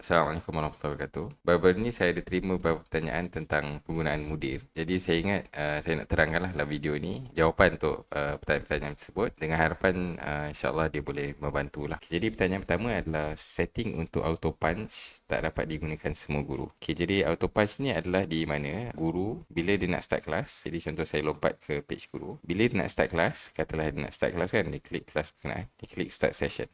Assalamualaikum warahmatullahi wabarakatuh. Baru-baru ni saya ada terima beberapa pertanyaan tentang penggunaan mudir. Jadi saya ingat saya nak terangkanlah dalam video ni jawapan untuk pertanyaan-pertanyaan tersebut dengan harapan insyaAllah dia boleh membantulah. Jadi pertanyaan pertama adalah setting untuk auto punch tak dapat digunakan semua guru. Jadi auto punch ni adalah di mana guru bila dia nak start kelas. Jadi contoh saya lompat ke page guru. Bila dia nak start kelas, katalah dia nak start kelas kan, dia klik kelas berkenaan, dia klik start session.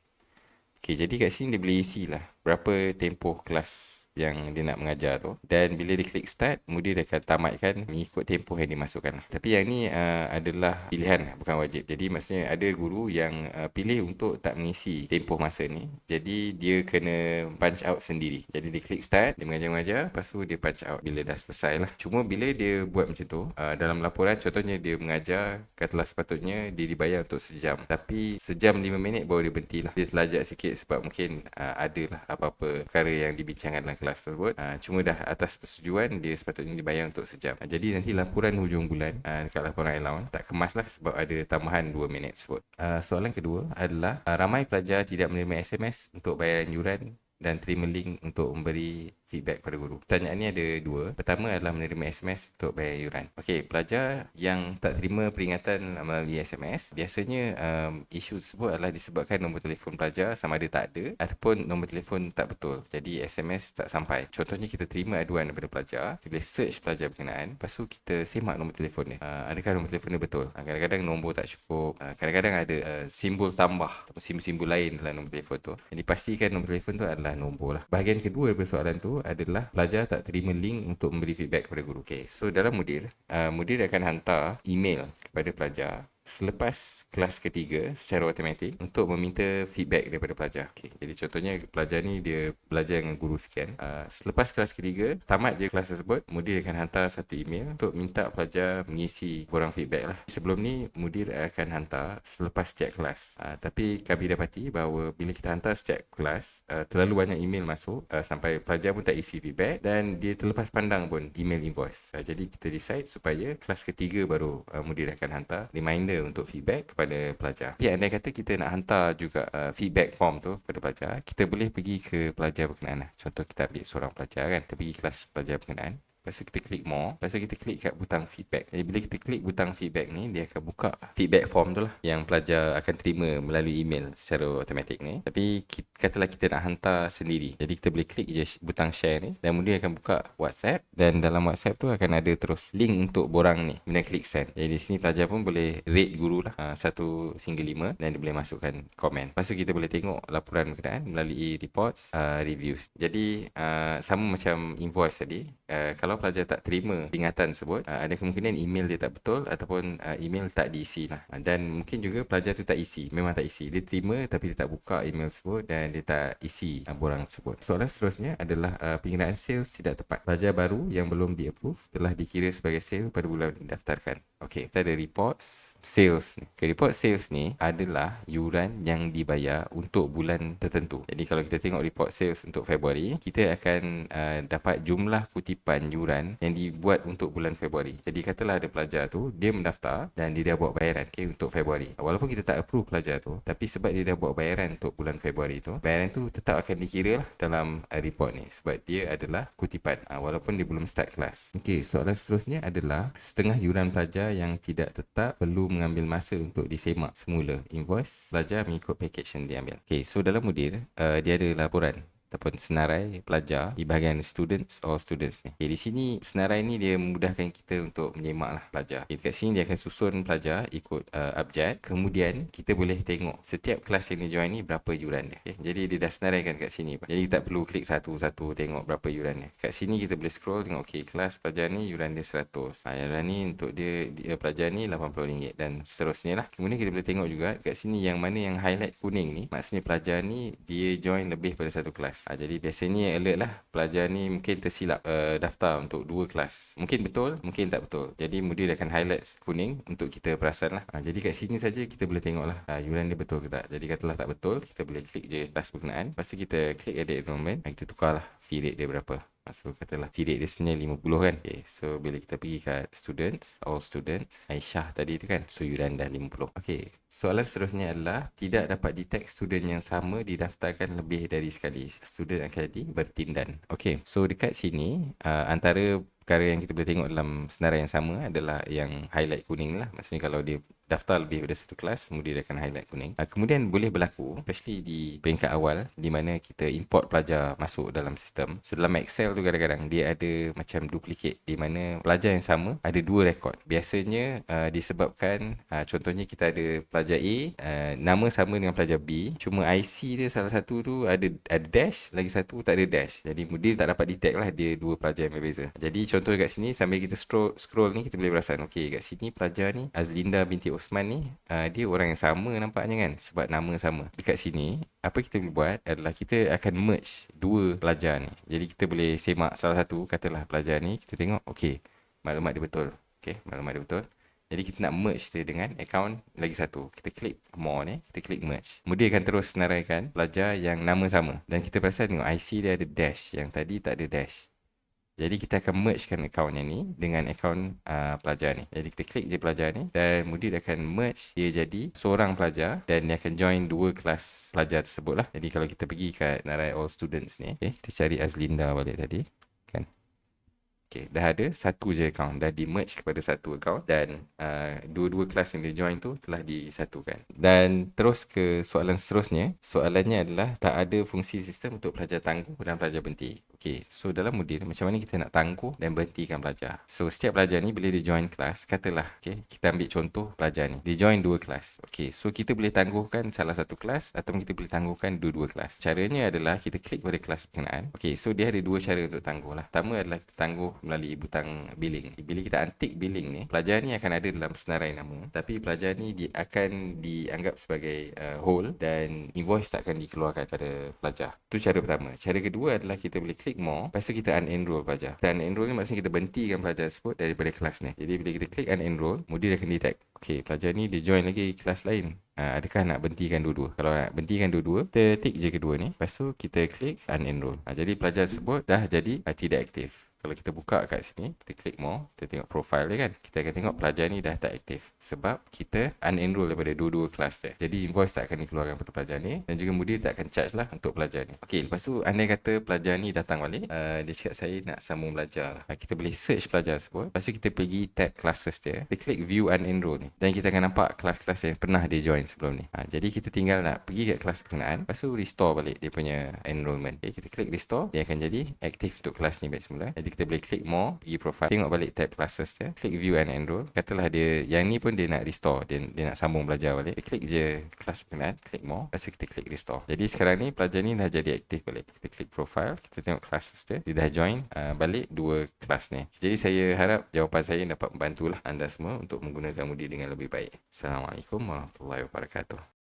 Jadi kat sini dia boleh isi lah berapa tempoh kelas yang dia nak mengajar tu. Dan bila dia klik start, kemudian dia akan tamatkan mengikut tempoh yang dimasukkan lah. Tapi yang ni adalah pilihan, bukan wajib. Jadi maksudnya ada guru yang pilih untuk tak mengisi tempoh masa ni. Jadi dia kena punch out sendiri. Jadi dia klik start, dia mengajar-mengajar, lepas tu dia punch out bila dah selesai lah. Cuma bila dia buat macam tu, dalam laporan contohnya dia mengajar, katalah sepatutnya dia dibayar untuk sejam. Tapi sejam 5 minit baru dia berhenti lah. Dia terlajak sikit sebab mungkin adalah apa-apa perkara yang dibincangkan dalam kelas tersebut. Cuma dah atas persetujuan dia sepatutnya dibayar untuk sejam. Jadi nanti laporan hujung bulan dekat laporan allowance tak kemas lah sebab ada tambahan 2 minit tersebut. Soalan kedua adalah ramai pelajar tidak menerima SMS untuk bayaran yuran dan terima link untuk memberi feedback pada guru. Pertanyaan ni ada dua. Pertama adalah menerima SMS untuk bayar yuran. Okey, pelajar yang tak terima peringatan melalui SMS, biasanya isu tersebut adalah disebabkan nombor telefon pelajar sama ada tak ada ataupun nombor telefon tak betul. Jadi SMS tak sampai. Contohnya kita terima aduan daripada pelajar, kita boleh search pelajar berkenaan, lepas tu kita semak nombor telefon dia. Adakah nombor telefon dia betul? Kadang-kadang nombor tak cukup. Kadang-kadang ada simbol tambah ataupun simbol-simbol lain dalam nombor telefon tu. Jadi pastikan nombor telefon tu adalah nombor lah. Bahagian kedua daripada soalan tu adalah pelajar tak terima link untuk memberi feedback kepada guru. So dalam mudir, mudir akan hantar email kepada pelajar selepas kelas ketiga secara automatik untuk meminta feedback daripada pelajar. Jadi contohnya pelajar ni dia belajar dengan guru sekian. Selepas kelas ketiga, tamat je kelas tersebut, mudir akan hantar satu email untuk minta pelajar mengisi borang feedback lah. Sebelum ni, mudir akan hantar selepas setiap kelas. Tapi kami dapati bahawa bila kita hantar setiap kelas, terlalu banyak email masuk sampai pelajar pun tak isi feedback dan dia terlepas pandang pun email invoice. Jadi kita decide supaya kelas ketiga baru mudir akan hantar reminder untuk feedback kepada pelajar. Tapi andai kata kita nak hantar juga feedback form tu kepada pelajar, kita boleh pergi ke pelajar berkenaan lah. Contoh kita ambil seorang pelajar kan, kita pergi kelas pelajar berkenaan. Lepas tu kita klik more. Lepas tu kita klik kat butang feedback. Jadi bila kita klik butang feedback ni, dia akan buka feedback form tu lah yang pelajar akan terima melalui email secara automatik ni. Tapi katalah kita nak hantar sendiri. Jadi kita boleh klik je butang share ni dan kemudian akan buka WhatsApp, dan dalam WhatsApp tu akan ada terus link untuk borang ni. Kemudian klik send. Jadi di sini pelajar pun boleh rate guru lah 1 hingga 5 dan dia boleh masukkan komen. Lepas tu kita boleh tengok laporan berkenaan melalui reports, reviews. Jadi sama macam invoice tadi, kalau pelajar tak terima peringatan tersebut, ada kemungkinan email dia tak betul ataupun email tak diisi lah. Dan mungkin juga pelajar tu tak isi, memang tak isi. Dia terima tapi dia tak buka email tersebut dan dia tak isi borang tersebut. Soalan seterusnya adalah penggunaan sales tidak tepat. Pelajar baru yang belum di-approve telah dikira sebagai sale pada bulan didaftarkan. Kita ada reports sales ni. Report sales ni adalah yuran yang dibayar untuk bulan tertentu. Jadi kalau kita tengok report sales untuk Februari, kita akan dapat jumlah kutipan yuran yang dibuat untuk bulan Februari. Jadi katalah ada pelajar tu, dia mendaftar dan dia dah buat bayaran untuk Februari. Walaupun kita tak approve pelajar tu, tapi sebab dia dah buat bayaran untuk bulan Februari tu, bayaran tu tetap akan dikira lah dalam report ni sebab dia adalah kutipan walaupun dia belum start kelas. Soalan seterusnya adalah setengah yuran pelajar yang tidak tetap perlu mengambil masa untuk disemak semula invoice pelajar mengikut package yang diambil. So dalam mudir, dia ada laporan ataupun senarai pelajar di bahagian students or students ni. Di sini senarai ni dia memudahkan kita untuk menyemak lah pelajar. Dekat sini dia akan susun pelajar ikut abjad. Kemudian kita boleh tengok setiap kelas yang dia join ni berapa yuran dia. Jadi dia dah senaraikan kat sini. Jadi tak perlu klik satu-satu tengok berapa yuran dia. Kat sini kita boleh scroll tengok kelas pelajar ni yuran dia 100. Yuran ni untuk dia pelajar ni RM80 dan seterusnya lah. Kemudian kita boleh tengok juga kat sini yang mana yang highlight kuning ni, maksudnya pelajar ni dia join lebih pada satu kelas. Jadi biasanya alert lah pelajar ni mungkin tersilap daftar untuk 2 kelas. Mungkin betul, mungkin tak betul. Jadi mudir akan highlight kuning untuk kita perasan lah. Jadi kat sini saja kita boleh tengok lah yuran dia betul ke tak. Jadi katalah tak betul, kita boleh klik je kelas berkenaan. Lepas tu kita klik edit enrollment, kita tukar lah fee rate dia berapa. So katalah period dia sebenarnya 50 kan. Okay, so bila kita pergi kat students, all students, Aisyah tadi tu kan, so Yuran dah 50. Okay, soalan seterusnya adalah tidak dapat detect student yang sama didaftarkan lebih dari sekali. Student akan jadi bertindan. Okay, so dekat sini antara perkara yang kita boleh tengok dalam senarai yang sama adalah yang highlight kuning lah. Maksudnya kalau dia daftar lebih daripada satu kelas, kemudian dia akan highlight kuning. Kemudian boleh berlaku, especially di peringkat awal, di mana kita import pelajar masuk dalam sistem. So dalam Excel tu kadang-kadang dia ada macam duplicate, di mana pelajar yang sama ada dua rekod. Biasanya disebabkan contohnya kita ada pelajar A, nama sama dengan pelajar B, cuma IC dia salah satu tu ada dash, lagi satu tak ada dash. Jadi mudir tak dapat detect lah dia dua pelajar yang berbeza. Jadi contoh kat sini sambil kita scroll ni, kita boleh perasan, okey, kat sini pelajar ni Azlinda binti Osman ni dia orang yang sama nampaknya kan, sebab nama sama. Dekat sini apa kita boleh buat adalah kita akan merge dua pelajar ni. Jadi kita boleh semak salah satu, katalah pelajar ni, kita tengok okey, maklumat dia betul. Okey, maklumat dia betul. Jadi kita nak merge dia dengan akaun lagi satu. Kita klik more ni, kita klik merge. Kemudian akan terus senaraikan pelajar yang nama sama. Dan kita perasan tengok IC dia ada dash, yang tadi tak ada dash. Jadi kita akan mergekan akaun yang ni dengan akaun pelajar ni. Jadi kita klik je pelajar ni dan mudir akan merge dia jadi seorang pelajar dan dia akan join dua kelas pelajar tersebut lah. Jadi kalau kita pergi kat narai all students ni, okay, kita cari Azlinda balik tadi kan. Okay, dah ada satu je akaun, dah di merge kepada satu akaun dan dua-dua kelas yang dia join tu telah disatukan. Dan terus ke soalan seterusnya, soalannya adalah tak ada fungsi sistem untuk pelajar tangguh dan pelajar berhenti. Okay, so dalam mudir macam mana kita nak tangguh dan berhentikan pelajar. So setiap pelajar ni bila dia join kelas, katalah okay, kita ambil contoh pelajar ni, dia join dua kelas. Okay, so kita boleh tangguhkan salah satu kelas atau kita boleh tangguhkan dua-dua kelas. Caranya adalah kita klik pada kelas berkenaan. Okay, so dia ada dua cara untuk tangguh lah. Pertama adalah kita tangguh melalui butang billing. Bila kita untick billing ni, pelajar ni akan ada dalam senarai nama, tapi pelajar ni akan dianggap sebagai whole dan invoice tak akan dikeluarkan pada pelajar. Itu cara pertama. Cara kedua adalah kita boleh klik more, lepas tu kita unenroll pelajar. Kita unenroll ni maksudnya kita berhentikan pelajar tersebut daripada kelas ni. Jadi bila kita klik unenroll, mudir akan detect, okay, pelajar ni dia join lagi kelas lain. Adakah nak berhentikan dua-dua? Kalau nak berhentikan dua-dua, kita tick je kedua ni, lepas tu kita klik unenroll. Jadi pelajar tersebut dah jadi tidak aktif. Kalau kita buka kat sini, kita klik more, kita tengok profile dia kan, kita akan tengok pelajar ni dah tak aktif sebab kita unenroll daripada dua-dua kelas dia. Jadi invoice tak akan dikeluarkan pada pelajar ni dan juga mudir tak akan charge lah untuk pelajar ni. Okey, lepas tu andai kata pelajar ni datang balik, dia cakap saya nak sambung belajar lah. Kita boleh search pelajar tersebut, lepas tu kita pergi tab classes dia, kita klik view unenroll ni dan kita akan nampak kelas-kelas yang pernah dia join sebelum ni. Jadi kita tinggal nak pergi kat kelas berkenaan, lepas tu restore balik dia punya enrollment. Kita klik restore, dia akan jadi aktif untuk kelas ni balik semula. Jadi kita boleh klik more, pergi profile, tengok balik tab classes dia, klik view and enroll. Katalah dia yang ni pun dia nak restore, dia nak sambung belajar balik, dia klik je kelas berkenaan, klik more, lepas tu kita klik restore. Jadi sekarang ni pelajar ni dah jadi aktif balik. Kita klik profile, kita tengok classes dia, dia dah join balik dua kelas ni. Jadi saya harap jawapan saya dapat membantulah anda semua untuk menggunakan Moodle dengan lebih baik. Assalamualaikum warahmatullahi wabarakatuh.